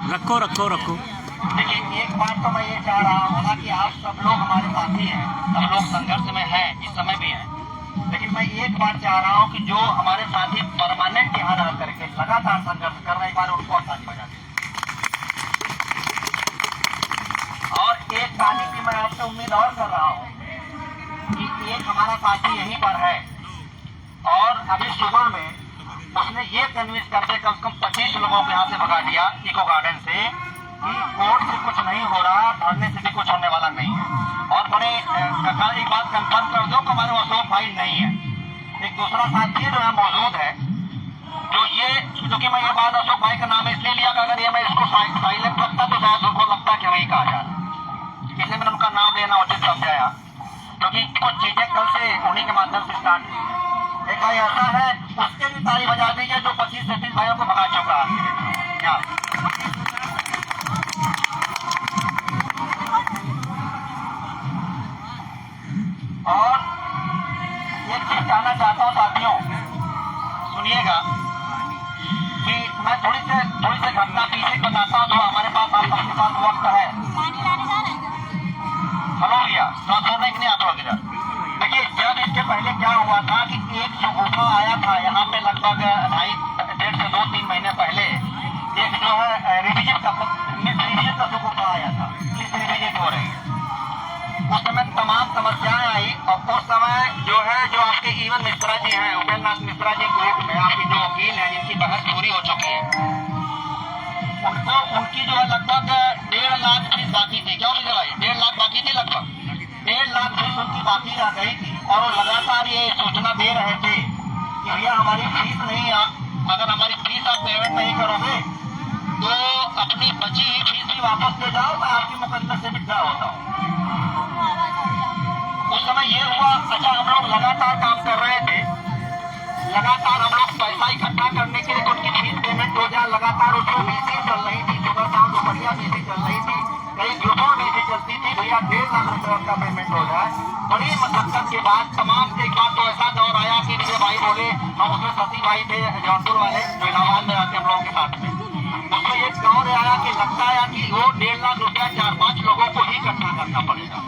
रखो रखो रखो। देखिए, एक बात तो मैं ये चाह रहा हूँ, हालांकि आप सब लोग हमारे साथी हैं, सब लोग संघर्ष में हैं, इस समय भी हैं, लेकिन मैं एक बात चाह रहा हूँ कि जो हमारे साथी परमानेंट यहाँ रह करके लगातार संघर्ष कर रहे हैं, एक बार उनको ताली बजा दें। और एक ताली की मैं आपसे उम्मीद और कर रहा हूँ कि एक हमारा साथी यहीं पर है और अभी सुबह में उसने ये कन्विंस करके कम से कम 25 लोगों को यहाँ से भगा दिया इको गार्डन से कि कोर्ट से कुछ नहीं हो रहा, धरने से भी कुछ होने वाला नहीं है। और बड़े कका एक बात कंफर्म कर दो कि हमारे अशोक भाई नहीं है, एक दूसरा साथी जो है मौजूद है, जो ये, क्योंकि मैं ये बात अशोक भाई का नाम इसलिए लिया कि अगर ये मैं इसको साइलेंट रखता तो शायद उनको लगता कि वही कहा जा रहा, इसलिए मैंने उनका नाम लेना उचित समझाया, क्योंकि कुछ चीजें कल से उन्हीं के माध्यम से स्टार्ट हुई। एक भाई ऐसा है, उसके भी ताली बजा दीजिए जो 25 से 30 भाइयों को भगा चुका है। और एक चीज कहना चाहता हूँ साथियों, सुनिएगा कि मैं थोड़ी सी घटना पीछे बताता हूँ, तो हमारे पास आप सबके पास वक्त है। हेलो भैया, नहीं नहीं आता वगैरह। देखिए, जब इसके पहले क्या हुआ था कि एक शगुफा आया था यहाँ पे लगभग 1.5 से 2-3 महीने पहले, एक जो है रिविजन का शगुफा आया था, इस रिविजन हो रही है। उस समय तमाम समस्याएं आई और उस समय जो है, जो आपके इवन मिश्रा जी हैं, उपेंद्र नाथ मिश्रा जी कोर्ट में आपकी जो वकील है जिनकी बहस पूरी हो चुकी है, उनको उनकी जो है लगभग 1.5 लाख फीस बाकी थी। क्यों मुझे भाई 1.5 लाख बाकी थी, लगभग 1.5 लाख फीस उनकी बाकी रह गई थी और वो लगातार ये सूचना दे रहे थे कि भैया हमारी फीस नहीं, अगर हमारी फीस आप पेमेंट नहीं करोगे तो अपनी बची हुई फीस भी वापस ले जाओ, मैं आपके मुकदमे से विड्रॉ होता हूँ। उस समय ये हुआ, अच्छा हम लोग लगातार काम कर रहे थे, लगातार हम लोग पैसा इकट्ठा करने के लिए उनकी फीस पेमेंट हो जाए, लगातार उसमें मीटिंग चल रही थी, सुबह शाम दोपहरिया मीटिंग चल रही थी, कई ग्रुपों मीटिंग चलती थी, भैया 1.5 लाख रुपए का पेमेंट हो जाए। बड़ी मशक्कत के बाद तमाम एक बात तो ऐसा दौर आया कि विजय भाई बोले, हम उसमें सती भाई थे जौनपुर वाले, जो इलाहाबाद में आते हम लोगों के साथ में, उसमें एक दौर आया कि लगता है कि वो 1.5 लाख रुपया 4-5 लोगों को ही इकट्ठा करना पड़ेगा।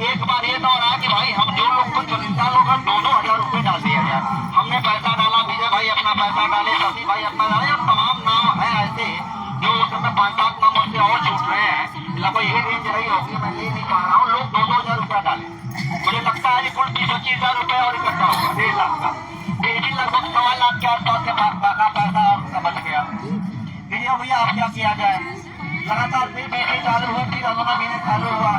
एक बार ये दौर आया कि भाई हम जो लोग को चुनिंदा लोग हैं 2-2 हजार रुपए डाल दिया जाए। हमने पैसा डाला, विजय भाई अपना पैसा डाले, सती भाई अपना डाले, और तमाम नाम है ऐसे जो उस समय 5-7 नाम उससे और छूट रहे हैं, लगभग यही रेंज रही होगी, मैं ले नहीं पा रहा हूँ। लोग 2-2 हजार रुपया डाले, मुझे लगता है कुल 20-25 हजार रुपए और इकट्ठा होगा 1.5 लाख का, ये भी लगभग 1.25 लाख के आसपास के बाका पैसा और बच गया। भैया अब क्या किया जाए, लगातार फिर मीटिंग चालू हुई, फिर अनुना मीटिंग चालू हुआ,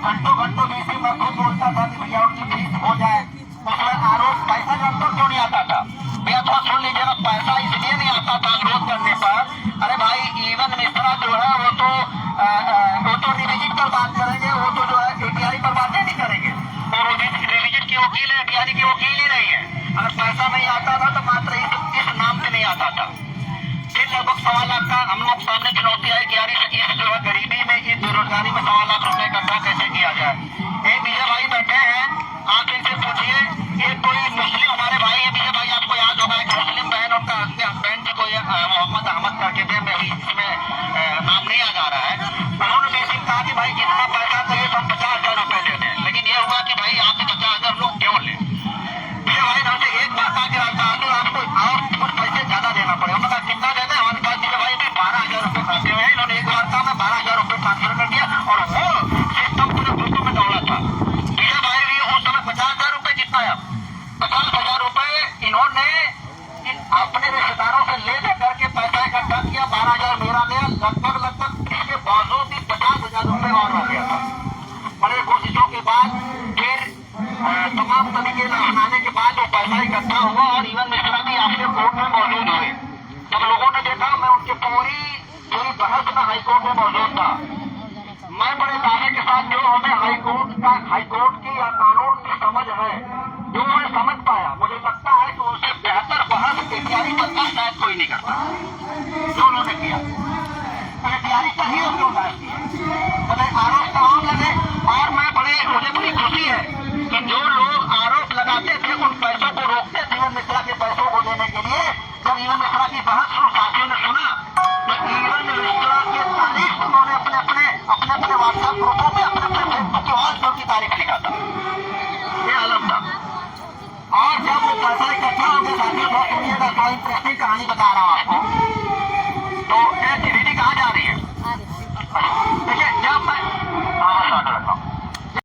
घंटों मीटिंग में खुद बोलता था कि भैया उनकी फीस हो जाए। उसमें आरोप पैसा जानता क्यों नहीं आता था भैया, थोड़ा सुन लीजिएगा, पैसा इसलिए नहीं आता था विरोध करने पर, अरे भाई इवन मिश्रा जो है वो तो रिविजन पर बात करेंगे, वो तो जो है एटीआई पर बातें नहीं करेंगे, और रिविजन की वकील है, एटीआई की वकील ही नहीं है। अगर पैसा नहीं आता था तो मात्र इस नाम से नहीं आता था। फिर लगभग 1.25 लाख का हम लोग सामने चुनौती आई कि यार इस जो है गरीबी में, इस बेरोजगारी में 1.25 लाख रुपए इकट्ठा कैसे किया जाए। एक विजय भाई बैठे हैं, आप इनसे पूछिए, ये कोई मुस्लिम हमारे भाई है, विजय भाई आपको याद होगा, एक मुस्लिम बहन, उनका हस्बैंड जी को मोहम्मद अहमद करके थे, मैं इसमें नाम नहीं याद आ रहा है, उन्होंने भी कहा कि भाई जितना पैसा चाहिए तो हम 50,000 रुपए ले लें, लेकिन ये हुआ कि भाई आप 50,000 लोग क्यों लें। विजय भाई ने हमसे एक बात आगे आपको और कुछ पैसे ज्यादा देना पड़ेगा, उन्होंने कहा कितना देते हैं, हमारे पास विजय भाई भी 12,000 रुपए खाते हुए हैं, इन्होंने एक बार कहा मैं 12,000 रुपए ट्रांसफर कर दिया और वो सिस्टम पूरे ग्रुपों में दौड़ा था। विजय भाई भी उस समय 50,000 रुपए जितना है, 50,000 रुपए इन्होंने अपने रिश्तेदारों से ले करके पैसा इकट्ठा किया, 12,000 मेरा लिया, लगभग इसके बावजूद भी 50,000 रुपए और हो गया था। बड़े कोशिशों के बाद फिर तमाम तरीके अपनाने के बाद वो पैसा इकट्ठा हुआ और इवन मिश्रा भी आपके कोर्ट में मौजूद हुए। जब लोगों ने देखा मैं उनकी पूरी बहस में हाईकोर्ट में मौजूद था, मैं बड़े दावे के साथ जो हमें हाईकोर्ट की या कानून की समझ है, जो मैं समझ पाया, मुझे लगता है कि उससे बेहतर बहस एटीआई पर शायद कोई नहीं करता जो उन्होंने किया। एटीआई का ही क्यों मैंने आरोप तमाम लगे, और मुझे बड़ी खुशी है कि जो लोग आरोप लगाते थे उन पैसों को रोकते थे इवन मिश्रा के पैसों को देने के लिए। जब इवन मिश्रा की बहस साथियों ने सुना तो इवन मिश्रा के अपने व्हाट्सएप ग्रुपों में अपने फेसबुक के